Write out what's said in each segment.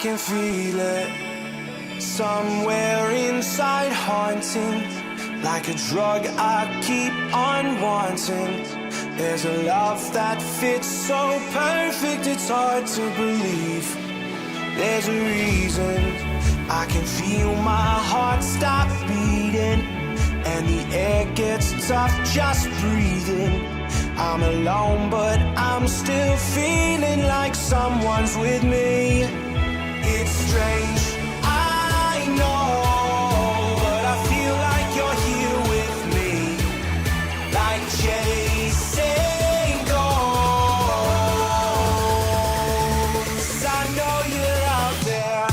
can feel it somewhere inside, haunting like a drug I keep on wanting. There's a love that fits so perfect, it's hard to believe. There's a reason I can feel my heart stop beating, and the air gets tough just breathing. I'm alone, but I'm still feeling like someone's with me. It's strange, I know, but I feel like you're here with me, like chasing ghosts. I know you're out there.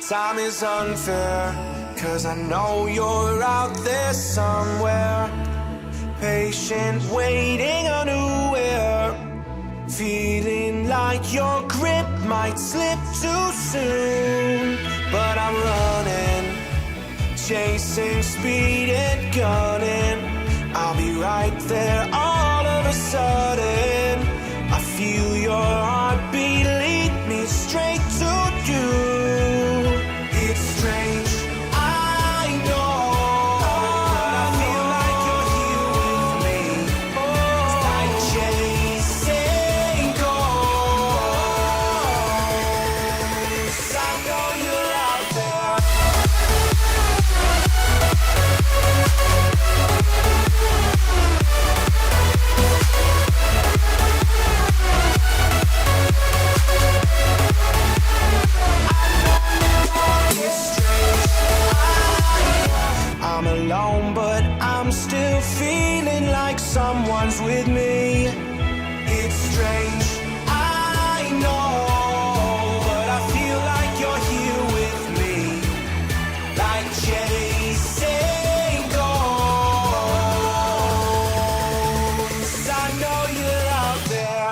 Time is unfair, 'cause I know you're out there somewhere, patient, waiting unaware, feeling like your grip might slip too soon. But I'm running, chasing speed and gunning. I'll be right there all of a sudden. I feel your heartbeat lead me straight to you. It's strange, I know, but I feel like you're here with me. It's like chasing ghosts. I know you're out there. I'm alone, but I'm still feeling like someone's with me. It's strange, I know, but I feel like you're here with me, like chasing ghosts. I know you're out there.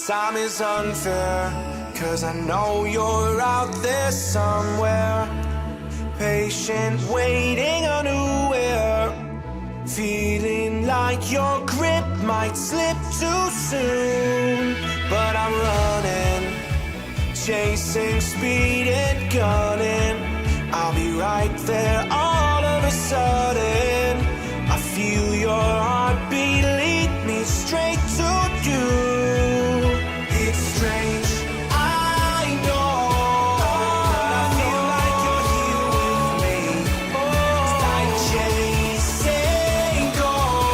Time is unfair, 'cause I know you're out there somewhere, patient, waiting unaware, feeling like your grip might slip too soon. But I'm running, chasing speed and gunning. I'll be right there all of a sudden. I feel your heartbeat lead me straight to you. It's strange, I know, but I feel like you're here with me. It's like chasing ghosts.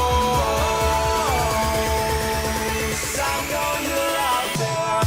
I know you're out there.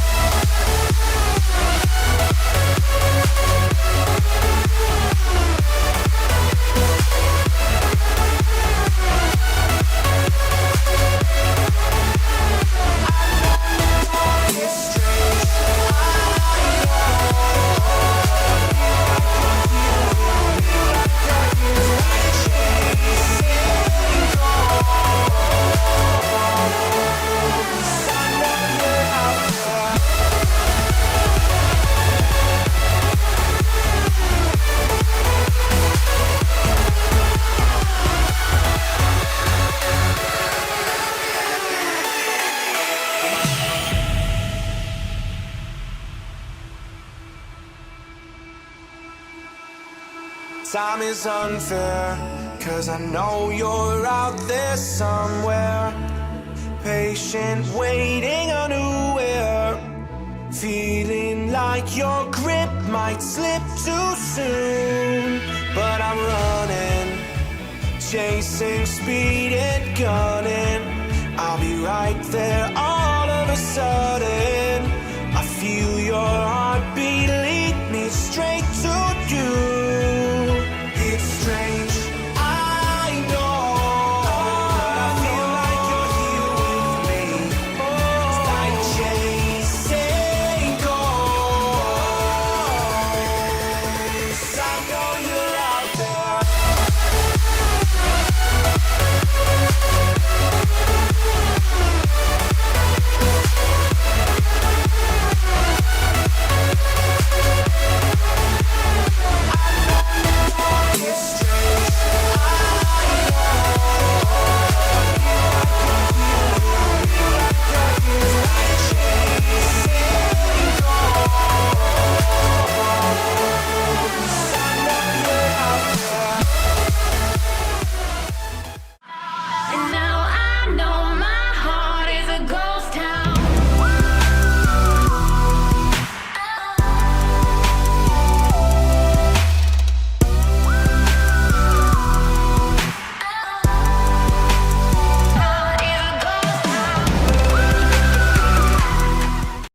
time is unfair, 'cause I know you're out there somewhere, patient, waiting unaware, feeling like your grip might slip too soon. But I'm running, chasing speed and gunning. I'll be right there all of a sudden.